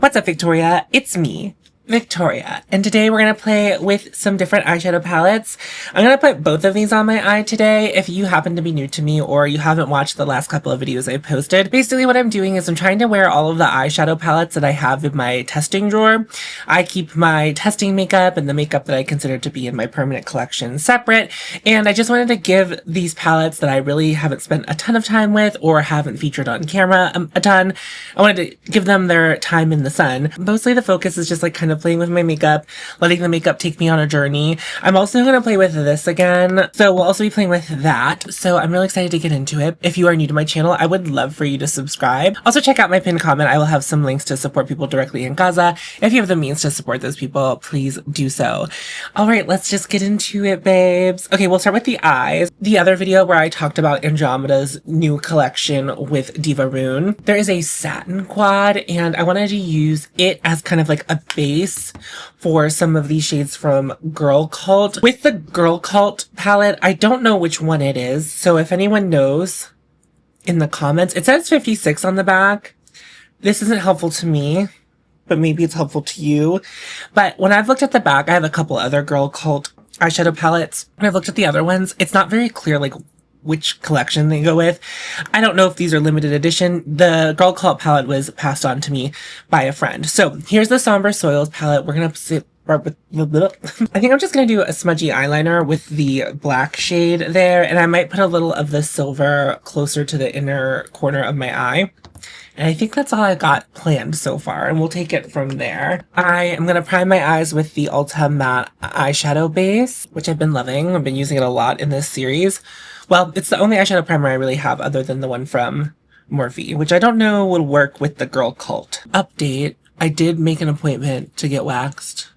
What's up, Victoria? It's me, Victoria, and today we're going to play with some different eyeshadow palettes. I'm going to put both of these on my eye today. If you happen to be new to me or you haven't watched the last couple of videos I've posted, basically what I'm doing is I'm trying to wear all of the eyeshadow palettes that I have in my testing drawer. I keep my testing makeup and the makeup that I consider to be in my permanent collection separate, and I just wanted to give these palettes that I really haven't spent a ton of time with or haven't featured on camera a ton, I wanted to give them their time in the sun. Mostly the focus is just like kind of playing with my makeup, letting the makeup take me on a journey. I'm also going to play with this again, so we'll also be playing with that. So I'm really excited to get into it. If you are new to my channel, I would love for you to subscribe. Also check out my pinned comment. I will have some links to support people directly in Gaza. If you have the means to support those people, please do so. All right, let's just get into it, babes. Okay, we'll start with the eyes. The other video where I talked about Andromeda's new collection with DIEVERUNE, there is a satin quad, and I wanted to use it as kind of like a base for some of these shades from GIRLCULT. With the GIRLCULT palette, I don't know which one it is, so if anyone knows in the comments, it says 56 on the back. This isn't helpful to me, but maybe it's helpful to you. But when I've looked at the back, I have a couple other GIRLCULT eyeshadow palettes. When I've looked at the other ones, it's not very clear like which collection they go with. I don't know if these are limited edition. The GIRLCULT palette was passed on to me by a friend. So here's the Somber Soils palette. We're gonna start with I think I'm just gonna do a smudgy eyeliner with the black shade there, and I might put a little of the silver closer to the inner corner of my eye. And I think that's all I got planned so far, and we'll take it from there. I am going to prime my eyes with the ULTA matte eyeshadow base, which I've been loving. I've been using it a lot in this series. Well, it's the only eyeshadow primer I really have other than the one from murph, which I don't know would work with the GIRLCULT. Update, I did make an appointment to get waxed.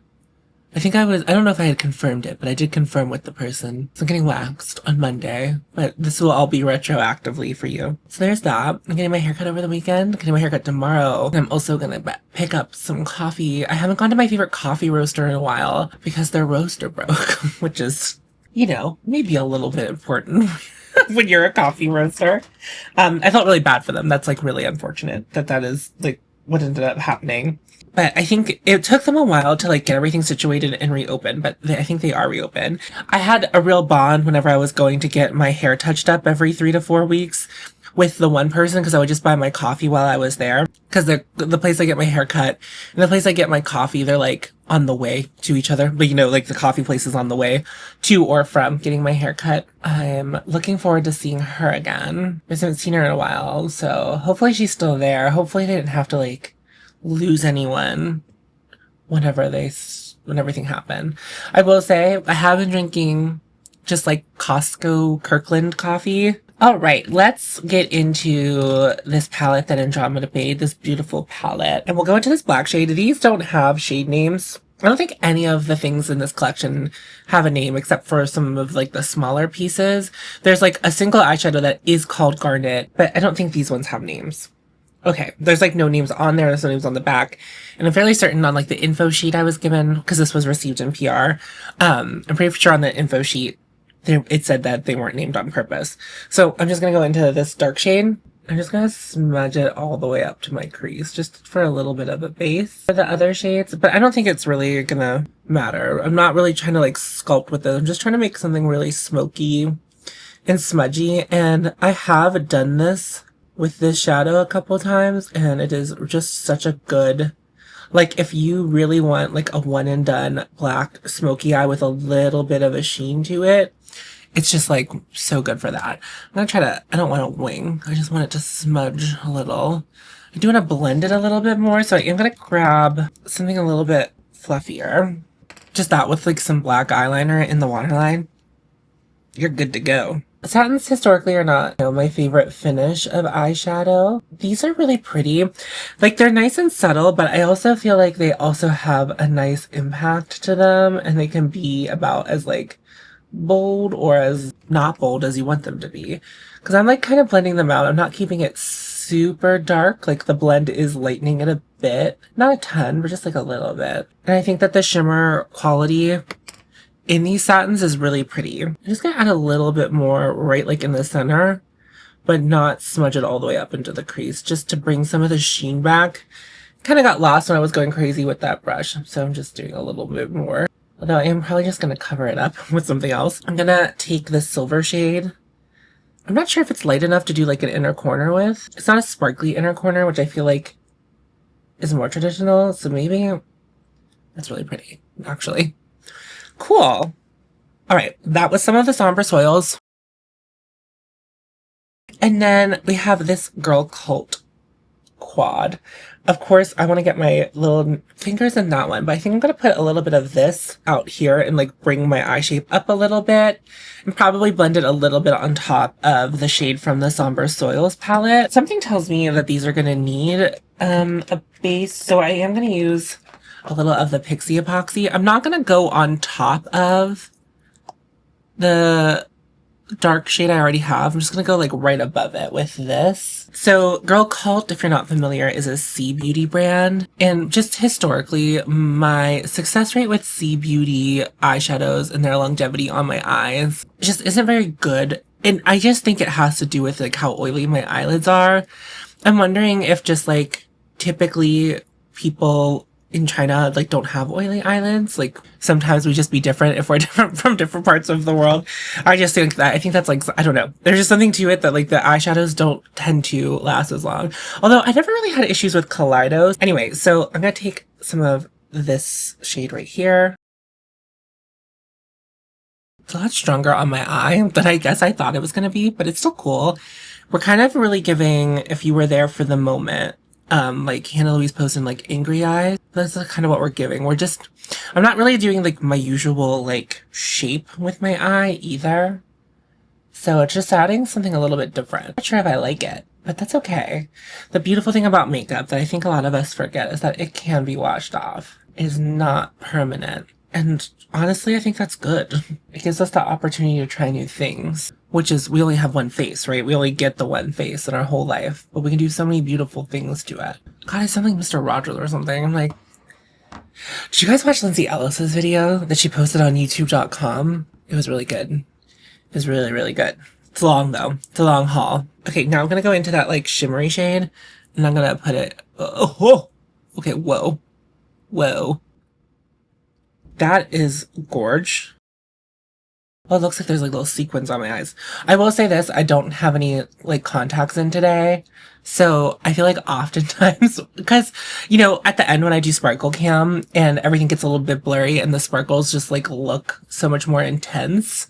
I don't know if I had confirmed it, but I did confirm with the person. So I'm getting waxed on Monday, but this will all be retroactively for you. So there's that. I'm getting my haircut over the weekend. I'm getting my haircut tomorrow. And I'm also gonna pick up some coffee. I haven't gone to my favorite coffee roaster in a while because their roaster broke, which is, you know, maybe a little bit important when you're a coffee roaster. I felt really bad for them. That's like really unfortunate that is like what ended up happening. But I think it took them a while to like get everything situated and reopen, but I think they are reopened. I had a real bond whenever I was going to get my hair touched up every 3 to 4 weeks with the one person, because I would just buy my coffee while I was there. Because the place I get my hair cut and the place I get my coffee, they're like on the way to each other. But you know, like the coffee place is on the way to or from getting my hair cut. I'm looking forward to seeing her again. I haven't seen her in a while, so hopefully she's still there. Hopefully they didn't have to like lose anyone when everything happened. I will say I have been drinking just like Costco Kirkland coffee. All right, let's get into this palette that Andromeda made, this beautiful palette. And we'll go into this black shade. These don't have shade names. I don't think any of the things in this collection have a name except for some of like the smaller pieces. There's like a single eyeshadow that is called Garnet, but I don't think these ones have names. Okay, there's like no names on there, there's no names on the back. And I'm fairly certain on like the info sheet I was given, because this was received in PR, I'm pretty sure on the info sheet, it said that they weren't named on purpose. So I'm just going to go into this dark shade. I'm just going to smudge it all the way up to my crease, just for a little bit of a base for the other shades. But I don't think it's really going to matter. I'm not really trying to like sculpt with it. I'm just trying to make something really smoky and smudgy. And I have done this with this shadow a couple times, and it is just such a good, like if you really want like a one and done black smoky eye with a little bit of a sheen to it, it's just like so good for that. I'm gonna I don't want a wing, I just want it to smudge a little. I do want to blend it a little bit more, so I'm gonna grab something a little bit fluffier. Just that with like some black eyeliner in the waterline. You're good to go. Satins historically are not, you know, my favorite finish of eyeshadow. These are really pretty. Like they're nice and subtle, but I also feel like they also have a nice impact to them, and they can be about as like bold or as not bold as you want them to be. Because I'm like kind of blending them out. I'm not keeping it super dark. Like the blend is lightening it a bit. Not a ton, but just like a little bit. And I think that the shimmer quality in these satins is really pretty. I'm just gonna add a little bit more right like in the center, but not smudge it all the way up into the crease, just to bring some of the sheen back kind of got lost when I was going crazy with that brush, so I'm just doing a little bit more. Although I am probably just going to cover it up with something else. I'm going to take this silver shade. I'm not sure if it's light enough to do like an inner corner with. It's not a sparkly inner corner, which I feel like is more traditional, so maybe that's really pretty, actually. Cool. All right, that was some of the Somber Soils. And then we have this GIRLCULT quad. Of course, I want to get my little fingers in that one, but I think I'm going to put a little bit of this out here and like bring my eye shape up a little bit and probably blend it a little bit on top of the shade from the Somber Soils palette. Something tells me that these are going to need a base, so I am going to use a little of the Pixie Epoxy. I'm not going to go on top of the dark shade I already have. I'm just going to go like right above it with this. So GIRLCULT, if you're not familiar, is a C Beauty brand. And just historically, my success rate with C Beauty eyeshadows and their longevity on my eyes just isn't very good. And I just think it has to do with like how oily my eyelids are. I'm wondering if just like typically people in China like don't have oily eyelids. Like sometimes we just be different if we're different from different parts of the world. I just think that, I think that's like, I don't know. There's just something to it that like the eyeshadows don't tend to last as long. Although I never really had issues with Kaleidos. Anyway, so I'm going to take some of this shade right here. It's a lot stronger on my eye than I guess I thought it was going to be, but it's still cool. We're kind of really giving, if you were there for the moment, like Hannah Louise posted like angry eyes. That's kind of what we're giving. We're just, I'm not really doing like my usual like shape with my eye either. So it's just adding something a little bit different. I'm not sure if I like it, but that's okay. The beautiful thing about makeup that I think a lot of us forget is that it can be washed off. It is not permanent. And honestly, I think that's good. It gives us the opportunity to try new things, which is we only have one face, right? We only get the one face in our whole life, but we can do so many beautiful things to it. God, I sound like Mr. Rogers or something. I'm like, did you guys watch Lindsay Ellis's video that she posted on youtube.com? It was really good. It was really, really good. It's long though. It's a long haul. Okay, now I'm going to go into that like shimmery shade and I'm going to put it, oh, okay, whoa, whoa. That is gorge. Oh, it looks like there's like little sequins on my eyes. I will say this, I don't have any like contacts in today. So I feel like oftentimes, because, you know, at the end when I do sparkle cam and everything gets a little bit blurry and the sparkles just like look so much more intense.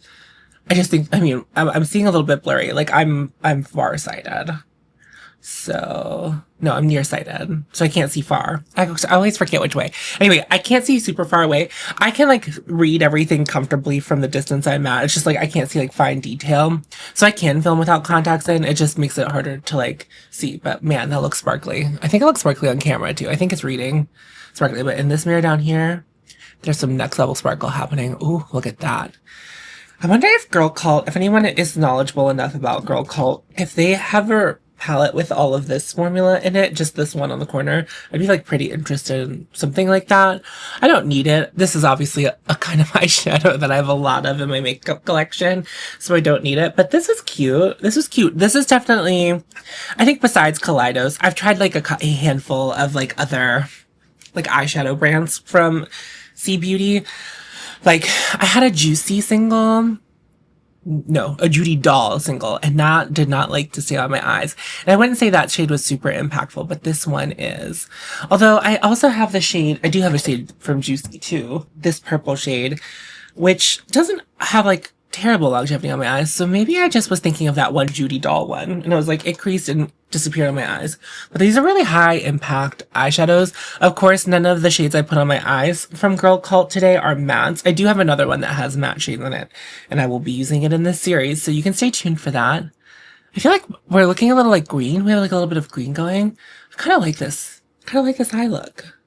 I just think, I mean, I'm seeing a little bit blurry. Like I'm farsighted. So, no, I'm nearsighted, so I can't see far. I always forget which way. Anyway, I can't see super far away. I can, like, read everything comfortably from the distance I'm at. It's just, like, I can't see, like, fine detail. So I can film without contacts in. It just makes it harder to, like, see. But, man, that looks sparkly. I think it looks sparkly on camera, too. I think it's reading sparkly. But in this mirror down here, there's some next level sparkle happening. Ooh, look at that. I wonder if GIRLCULT, if anyone is knowledgeable enough about GIRLCULT, if they have a palette with all of this formula in it, just this one on the corner, I'd be like pretty interested in something like that. I don't need it. This is obviously a kind of eyeshadow that I have a lot of in my makeup collection, so I don't need it. But this is cute. This is cute. This is definitely, I think besides Kaleidos, I've tried like a handful of like other like eyeshadow brands from C Beauty. Like I had a Juicy single. No, a Judy Doll single, and that did not like to stay on my eyes. And I wouldn't say that shade was super impactful, but this one is. Although I also have the shade, I do have a shade from Juicy too, this purple shade, which doesn't have like terrible longevity on my eyes. So maybe I just was thinking of that one Judy Doll one, and I was like, it creased and disappeared on my eyes. But these are really high impact eyeshadows. Of course, none of the shades I put on my eyes from GIRLCULT today are mattes. I do have another one that has matte shades in it, and I will be using it in this series, so you can stay tuned for that. I feel like we're looking a little like green. We have like a little bit of green going. I kind of like this. Kind of like this eye look.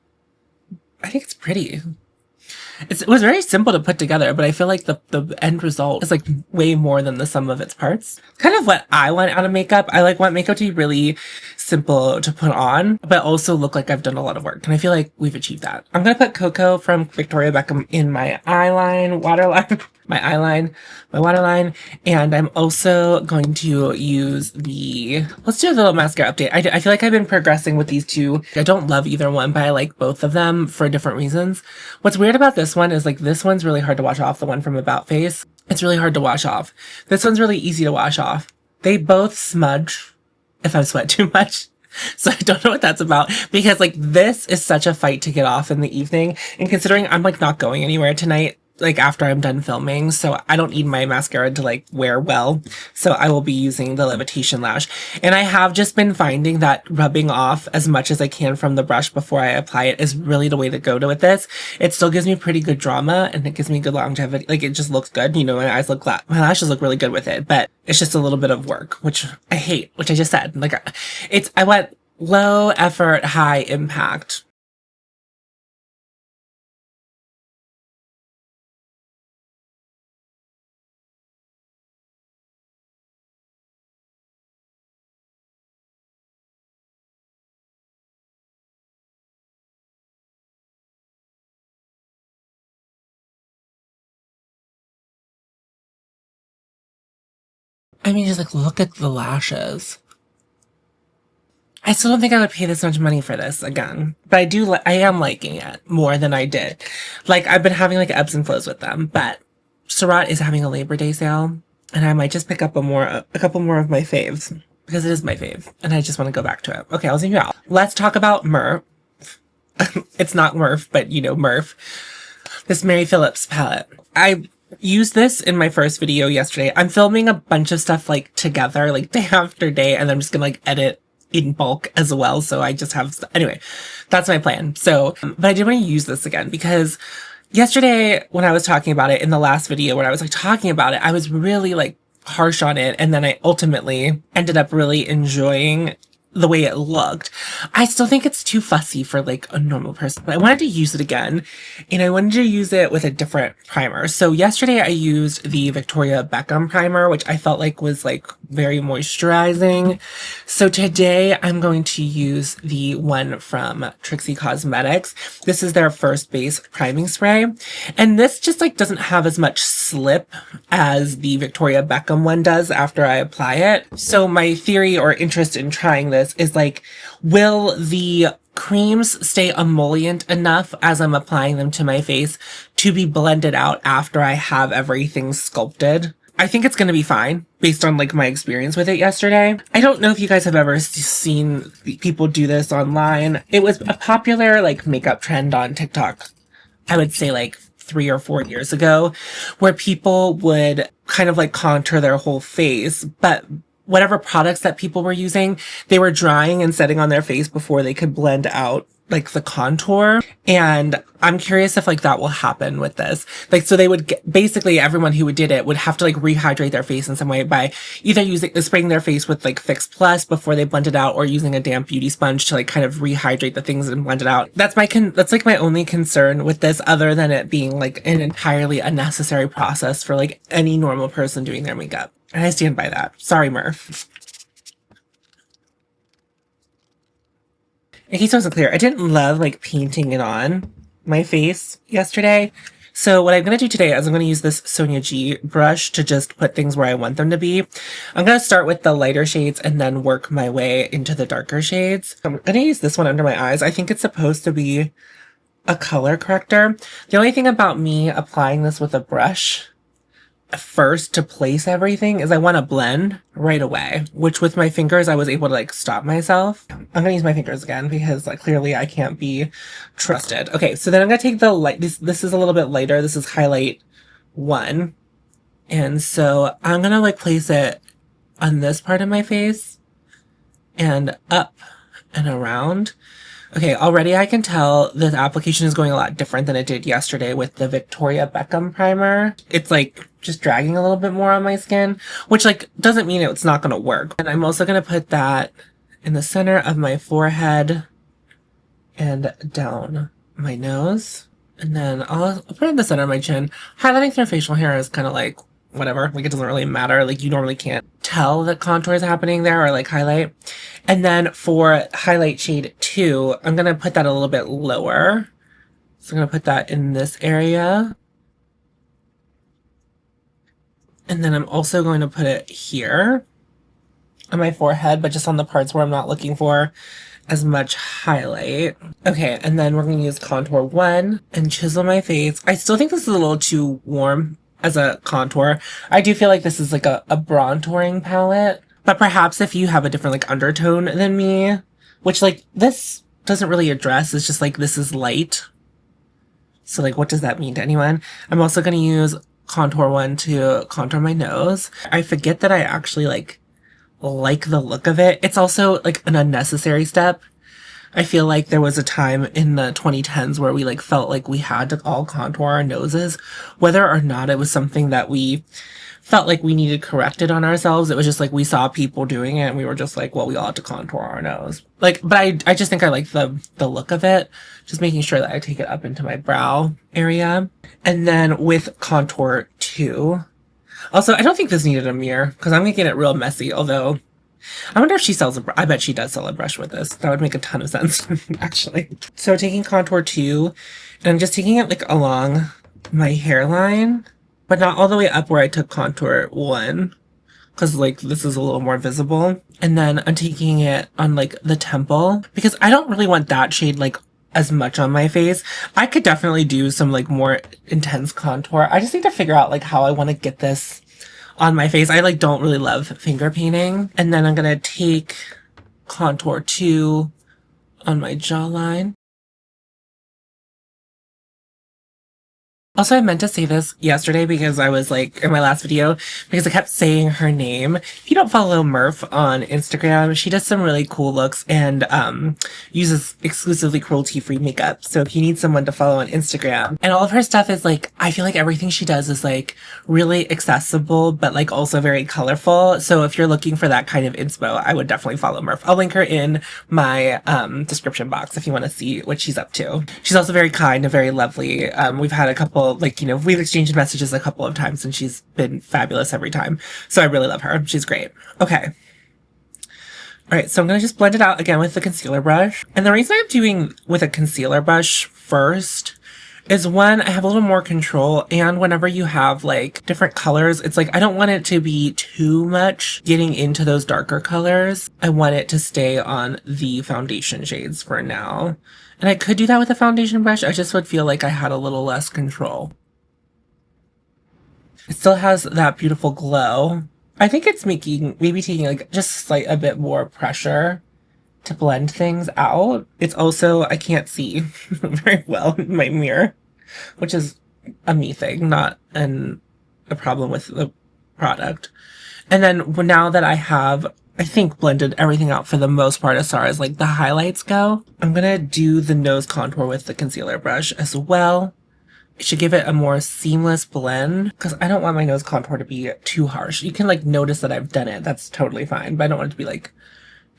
I think it's pretty. It was very simple to put together, but I feel like the end result is like way more than the sum of its parts. Kind of what I want out of makeup. I like want makeup to be really simple to put on, but also look like I've done a lot of work. And I feel like we've achieved that. I'm going to put Cocoa from Victoria Beckham in my eyeline, waterline, my waterline. And I'm also going to use let's do a little mascara update. I feel like I've been progressing with these two. I don't love either one, but I like both of them for different reasons. What's weird about this one is like this one's really hard to wash off, the one from About Face. It's really hard to wash off. This one's really easy to wash off. They both smudge if I sweat too much. So I don't know what that's about, because like this is such a fight to get off in the evening. And considering I'm like not going anywhere tonight, like after I'm done filming, so I don't need my mascara to like wear well. So I will be using the Levitation Lash. And I have just been finding that rubbing off as much as I can from the brush before I apply it is really the way to go with this. It still gives me pretty good drama and it gives me good longevity. Like it just looks good. You know, my eyes look my lashes look really good with it, but it's just a little bit of work, which I hate, which I just said. Like I went low effort, high impact. I mean, just like look at the lashes. I still don't think I would pay this much money for this again, but I am liking it more than I did. Like I've been having like ebbs and flows with them, but Surat is having a Labor Day sale and I might just pick up a couple more of my faves because it is my fave and I just want to go back to it. Okay, I'll zoom you out. Let's talk about murph. It's not murph, but you know, murph. This Mary Phillips palette. I used this in my first video yesterday. I'm filming a bunch of stuff like together, like day after day, and I'm just gonna like edit in bulk as well. So I just have, anyway, that's my plan. So, but I did want to use this again because yesterday when I was talking about it in the last video where I was like talking about it, I was really like harsh on it. And then I ultimately ended up really enjoying the way it looked. I still think it's too fussy for like a normal person, but I wanted to use it again and I wanted to use it with a different primer. So yesterday I used the Victoria Beckham primer, which I felt like was like very moisturizing. So today I'm going to use the one from TRIXIE Cosmetics. This is their First Base priming spray. And this just like doesn't have as much slip as the Victoria Beckham one does after I apply it. So my theory or interest in trying this is like, will the creams stay emollient enough as I'm applying them to my face to be blended out after I have everything sculpted? I think it's going to be fine based on like my experience with it yesterday. I don't know if you guys have ever seen people do this online. It was a popular like makeup trend on TikTok, I would say like 3 or 4 years ago, where people would kind of like contour their whole face, but whatever products that people were using, they were drying and setting on their face before they could blend out like the contour. And I'm curious if like that will happen with this. Like, so they would basically everyone who did it would have to like rehydrate their face in some way by either spraying their face with like Fix Plus before they blend it out, or using a damp beauty sponge to like kind of rehydrate the things and blend it out. That's like my only concern with this, other than it being like an entirely unnecessary process for like any normal person doing their makeup. And I stand by that. Sorry, Murph. In case it wasn't clear, I didn't love like painting it on my face yesterday. So what I'm going to do today is I'm going to use this Sonia G brush to just put things where I want them to be. I'm going to start with the lighter shades and then work my way into the darker shades. I'm going to use this one under my eyes. I think it's supposed to be a color corrector. The only thing about me applying this with a brush first to place everything is I want to blend right away, which with my fingers I was able to like stop myself. I'm gonna use my fingers again because like clearly I can't be trusted. Okay, so then I'm gonna take the light. This is a little bit lighter. This is highlight 1, and so I'm gonna like place it on this part of my face and up and around. Okay, already I can tell the application is going a lot different than it did yesterday with the Victoria Beckham primer. It's like just dragging a little bit more on my skin, which like doesn't mean it's not going to work. And I'm also going to put that in the center of my forehead and down my nose. And then I'll put it in the center of my chin. Highlighting through facial hair is kind of like whatever, like it doesn't really matter. Like you normally can't tell that contour is happening there, or like highlight. And then for highlight shade 2, I'm going to put that a little bit lower. So I'm going to put that in this area. And then I'm also going to put it here on my forehead, but just on the parts where I'm not looking for as much highlight. Okay, and then we're going to use contour 1 and chisel my face. I still think this is a little too warm as a contour. I do feel like this is like a bronzing palette, but perhaps if you have a different like undertone than me, which like this doesn't really address, it's just like this is light. So like what does that mean to anyone? I'm also going to use contour 1 to contour my nose. I forget that I actually like the look of it. It's also like an unnecessary step. I feel like there was a time in the 2010s where we like felt like we had to all contour our noses, whether or not it was something that we felt like we needed corrected on ourselves. It was just like we saw people doing it and we were just like, well, we all have to contour our nose. Like, but I just think I like the look of it. Just making sure that I take it up into my brow area. And then with contour 2, also, I don't think this needed a mirror because I'm making it real messy, although I wonder if she sells I bet she does sell a brush with this. That would make a ton of sense, actually. So taking contour 2, and I'm just taking it like along my hairline, but not all the way up where I took contour 1, because like this is a little more visible. And then I'm taking it on like the temple, because I don't really want that shade like as much on my face. I could definitely do some like more intense contour. I just need to figure out like how I want to get this on my face. I like don't really love finger painting. And then I'm going to take contour 2 on my jawline. Also, I meant to say this yesterday because I was like, in my last video, because I kept saying her name. If you don't follow Murph on Instagram, she does some really cool looks and uses exclusively cruelty-free makeup. So if you need someone to follow on Instagram, and all of her stuff is like, I feel like everything she does is like really accessible, but like also very colorful. So if you're looking for that kind of inspo, I would definitely follow Murph. I'll link her in my description box if you want to see what she's up to. She's also very kind and very lovely. We've had a couple, like, you know, we've exchanged messages a couple of times and she's been fabulous every time. So I really love her. She's great. Okay. All right. So I'm going to just blend it out again with the concealer brush. And the reason I'm doing with a concealer brush first is, one, I have a little more control, and whenever you have like different colors, it's like I don't want it to be too much getting into those darker colors. I want it to stay on the foundation shades for now. And I could do that with a foundation brush. I just would feel like I had a little less control. It still has that beautiful glow. I think it's maybe taking like just like a bit more pressure to blend things out. It's also, I can't see very well in my mirror, which is a me thing, not a problem with the product. And then now that I have, I think, blended everything out for the most part as far as like the highlights go, I'm gonna do the nose contour with the concealer brush as well. It should give it a more seamless blend, because I don't want my nose contour to be too harsh. You can like notice that I've done it. That's totally fine, but I don't want it to be like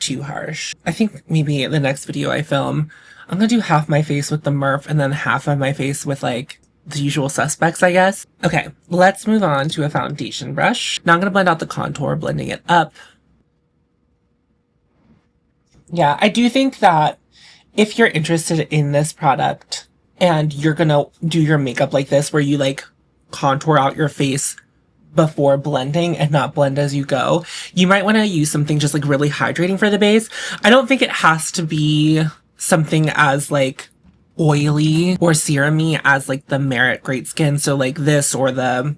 too harsh. I think maybe the next video I film, I'm gonna do half my face with the Murph and then half of my face with like the usual suspects, I guess. Okay, let's move on to a foundation brush. Now I'm gonna blend out the contour, blending it up. Yeah, I do think that if you're interested in this product and you're gonna do your makeup like this, where you like contour out your face before blending and not blend as you go, you might want to use something just like really hydrating for the base. I don't think it has to be something as like oily or serum-y as like the Merit Great Skin. So like this, or the,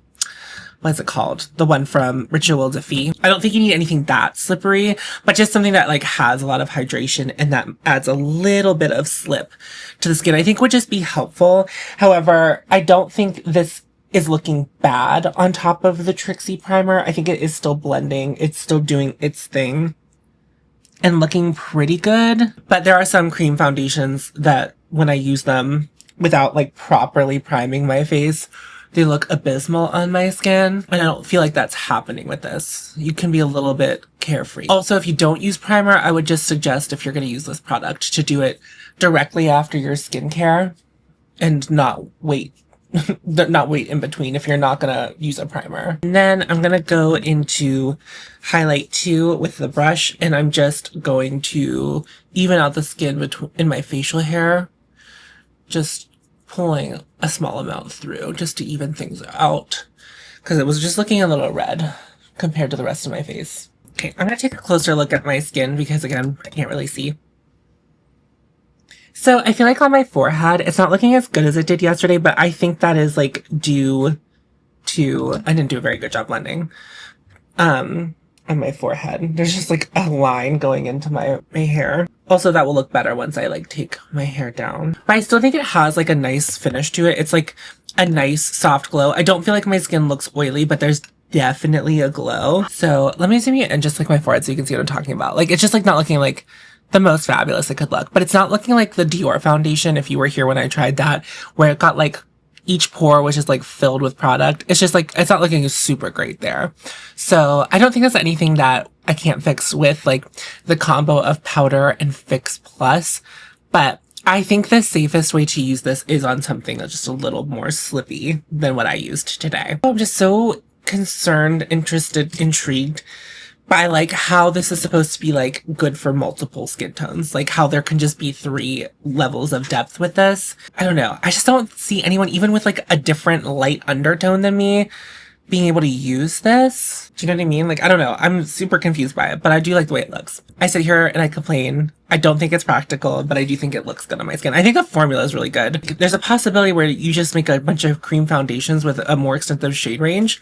what's it called? The one from Rituel Defee. I don't think you need anything that slippery, but just something that like has a lot of hydration and that adds a little bit of slip to the skin, I think would just be helpful. However, I don't think this is looking bad on top of the TRIXIE primer. I think it is still blending. It's still doing its thing and looking pretty good. But there are some cream foundations that when I use them without like properly priming my face, they look abysmal on my skin. And I don't feel like that's happening with this. You can be a little bit carefree. Also, if you don't use primer, I would just suggest, if you're going to use this product, to do it directly after your skincare and not wait not wait in between if you're not gonna use a primer. And then I'm gonna go into highlight 2 with the brush, and I'm just going to even out the skin in my facial hair, just pulling a small amount through just to even things out, because it was just looking a little red compared to the rest of my face. Okay, I'm gonna take a closer look at my skin because again, I can't really see. So I feel like on my forehead, it's not looking as good as it did yesterday, but I think that is like due to, I didn't do a very good job blending, on my forehead. There's just like a line going into my hair. Also, that will look better once I like take my hair down. But I still think it has like a nice finish to it. It's like a nice soft glow. I don't feel like my skin looks oily, but there's definitely a glow. So let me zoom in and just like my forehead so you can see what I'm talking about. Like, it's just like not looking like the most fabulous it could look, but it's not looking like the Dior foundation. If you were here when I tried that, where it got like each pore was just like filled with product. It's just like, it's not looking super great there. So I don't think that's anything that I can't fix with like the combo of powder and Fix Plus, but I think the safest way to use this is on something that's just a little more slippy than what I used today. I'm just so concerned, interested, intrigued by like how this is supposed to be like good for multiple skin tones, like how there can just be 3 levels of depth with this. I don't know. I just don't see anyone, even with like a different light undertone than me, being able to use this. Do you know what I mean? Like, I don't know. I'm super confused by it, but I do like the way it looks. I sit here and I complain. I don't think it's practical, but I do think it looks good on my skin. I think the formula is really good. There's a possibility where you just make a bunch of cream foundations with a more extensive shade range.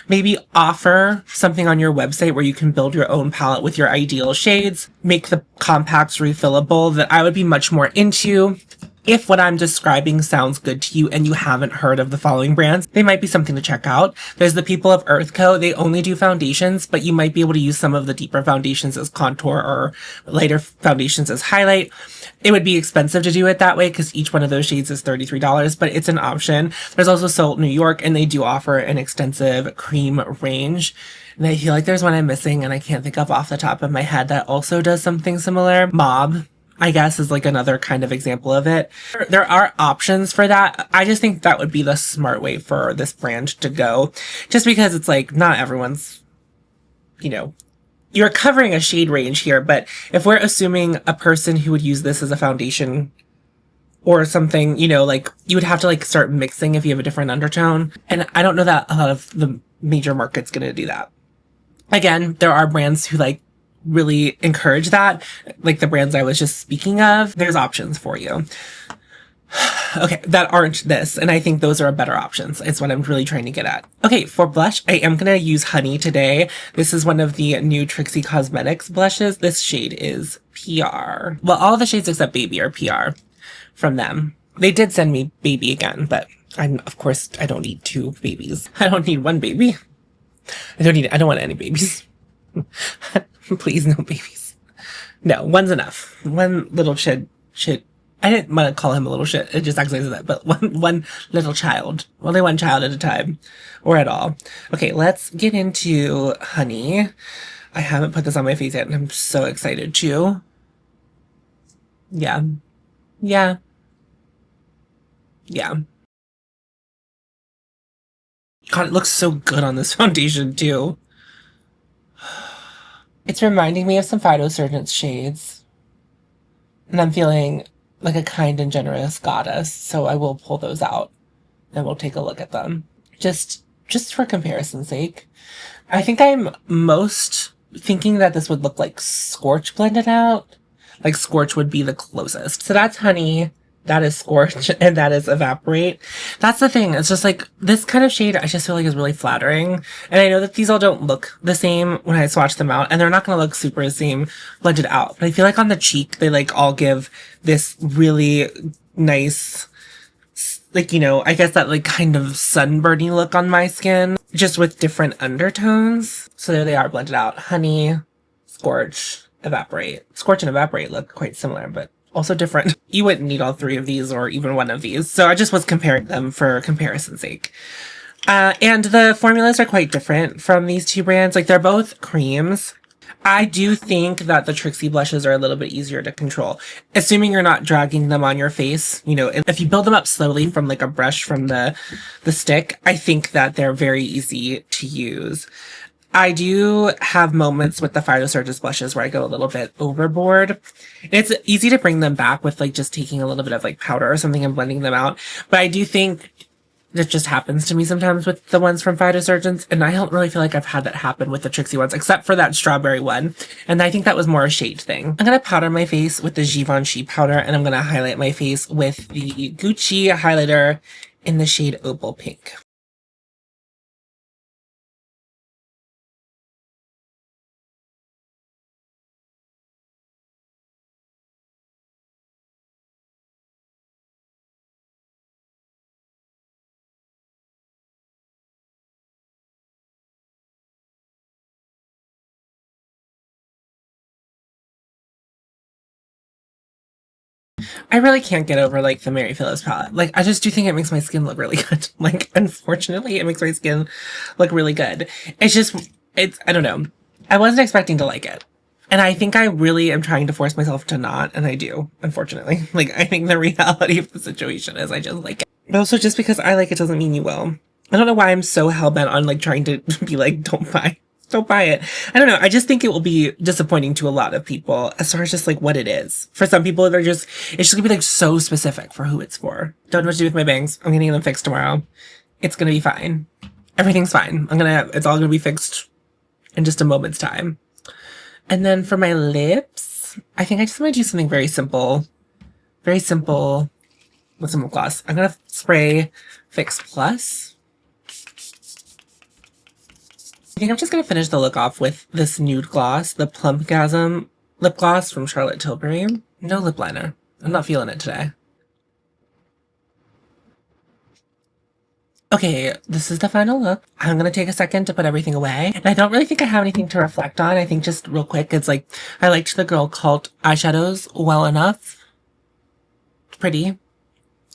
Maybe offer something on your website where you can build your own palette with your ideal shades. Make the compacts refillable. That I would be much more into. If what I'm describing sounds good to you and you haven't heard of the following brands, they might be something to check out. There's the people of Earth Co. They only do foundations, but you might be able to use some of the deeper foundations as contour or lighter foundations as highlight. It would be expensive to do it that way because each one of those shades is $33, but it's an option. There's also Salt New York, and they do offer an extensive cream range. And I feel like there's one I'm missing and I can't think of off the top of my head that also does something similar. Mob, I guess, is like another kind of example of it. There are options for that. I just think that would be the smart way for this brand to go, just because it's like not everyone's, you know, you're covering a shade range here, but if we're assuming a person who would use this as a foundation or something, you know, like you would have to like start mixing if you have a different undertone. And I don't know that a lot of the major market's going to do that. Again, there are brands who like really encourage that, like the brands I was just speaking of. There's options for you. Okay, that aren't this, and I think those are better options. It's what I'm really trying to get at. Okay, for blush, I am gonna use Honey today. This is one of the new TRIXIE Cosmetics blushes. This shade is PR. Well, all the shades except Baby are PR from them. They did send me Baby again, but of course, I don't need 2 babies. I don't need 1 baby. I don't want any babies. Please, no babies. No, one's enough. One little shit. I didn't want to call him a little shit. It just actually said that, but one little child. Only one child at a time, or at all. Okay, let's get into Honey. I haven't put this on my face yet, and I'm so excited to. Yeah. God, it looks so good on this foundation too. It's reminding me of some Phytosurgence shades, and I'm feeling like a kind and generous goddess, so I will pull those out and we'll take a look at them. Just for comparison's sake. I think I'm most thinking that this would look like Scorch blended out. Like Scorch would be the closest. So that's Honey, that is Scorch, and that is Evaporate. That's the thing. It's just like this kind of shade I just feel like is really flattering. And I know that these all don't look the same when I swatch them out, and they're not going to look super the same blended out. But I feel like on the cheek, they like all give this really nice, like, you know, I guess that like kind of sunburny look on my skin, just with different undertones. So there they are blended out. Honey, Scorch, Evaporate. Scorch and Evaporate look quite similar, but also different. You wouldn't need all 3 of these or even one of these. So I just was comparing them for comparison's sake. And the formulas are quite different from these 2 brands. Like, they're both creams. I do think that the Trixie blushes are a little bit easier to control, assuming you're not dragging them on your face. You know, if you build them up slowly from like a brush from the stick, I think that they're very easy to use. I do have moments with the Phytosurge's blushes where I go a little bit overboard. It's easy to bring them back with like just taking a little bit of like powder or something and blending them out. But I do think that just happens to me sometimes with the ones from Phytosurgeons, and I don't really feel like I've had that happen with the Trixie ones, except for that strawberry one. And I think that was more a shade thing. I'm gonna powder my face with the Givenchy powder, and I'm gonna highlight my face with the Gucci highlighter in the shade Opal Pink. I really can't get over like the Mary Phillips palette. Like, I just do think it makes my skin look really good. Like, unfortunately, it makes my skin look really good. I don't know. I wasn't expecting to like it. And I think I really am trying to force myself to not, and I do, unfortunately. Like, I think the reality of the situation is I just like it. But also, just because I like it doesn't mean you will. I don't know why I'm so hell-bent on like trying to be like, don't buy it. I don't know. I just think it will be disappointing to a lot of people as far as just like what it is. For some people, it's just gonna be like so specific for who it's for. Don't know what to do with my bangs. I'm getting them fixed tomorrow. It's gonna be fine. Everything's fine. It's all gonna be fixed in just a moment's time. And then for my lips, I think I just want to do something very simple with some lip gloss. I'm gonna spray Fix Plus. I think I'm just going to finish the look off with this nude gloss, the Plumpgasm lip gloss from Charlotte Tilbury. No lip liner. I'm not feeling it today. Okay, this is the final look. I'm going to take a second to put everything away. And I don't really think I have anything to reflect on. I think just real quick, it's like, I liked the GIRLCULT eyeshadows well enough. Pretty.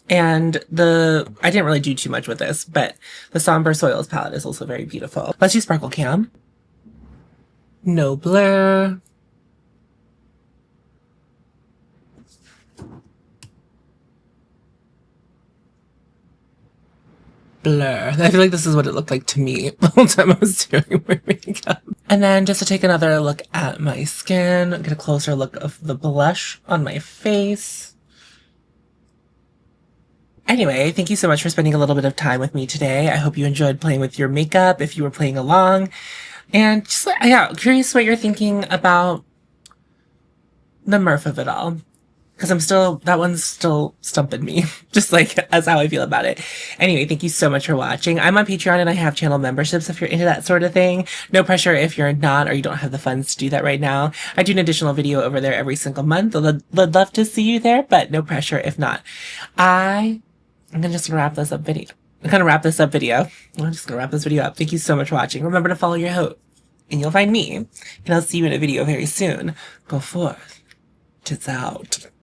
And I didn't really do too much with this, but the Somber Soils palette is also very beautiful. Let's use Sparkle Cam. No blur. Blur. I feel like this is what it looked like to me the whole time I was doing my makeup. And then just to take another look at my skin, get a closer look of the blush on my face. Anyway, thank you so much for spending a little bit of time with me today. I hope you enjoyed playing with your makeup if you were playing along. And just, yeah, curious what you're thinking about the murph of it all. Because that one's still stumping me, just like as how I feel about it. Anyway, thank you so much for watching. I'm on Patreon and I have channel memberships if you're into that sort of thing. No pressure if you're not or you don't have the funds to do that right now. I do an additional video over there every single month. I'd love to see you there, but no pressure if not. I'm just gonna wrap this up video. I'm just gonna wrap this video up. Thank you so much for watching. Remember to follow your hope, and you'll find me. And I'll see you in a video very soon. Go forth. 'Tis out.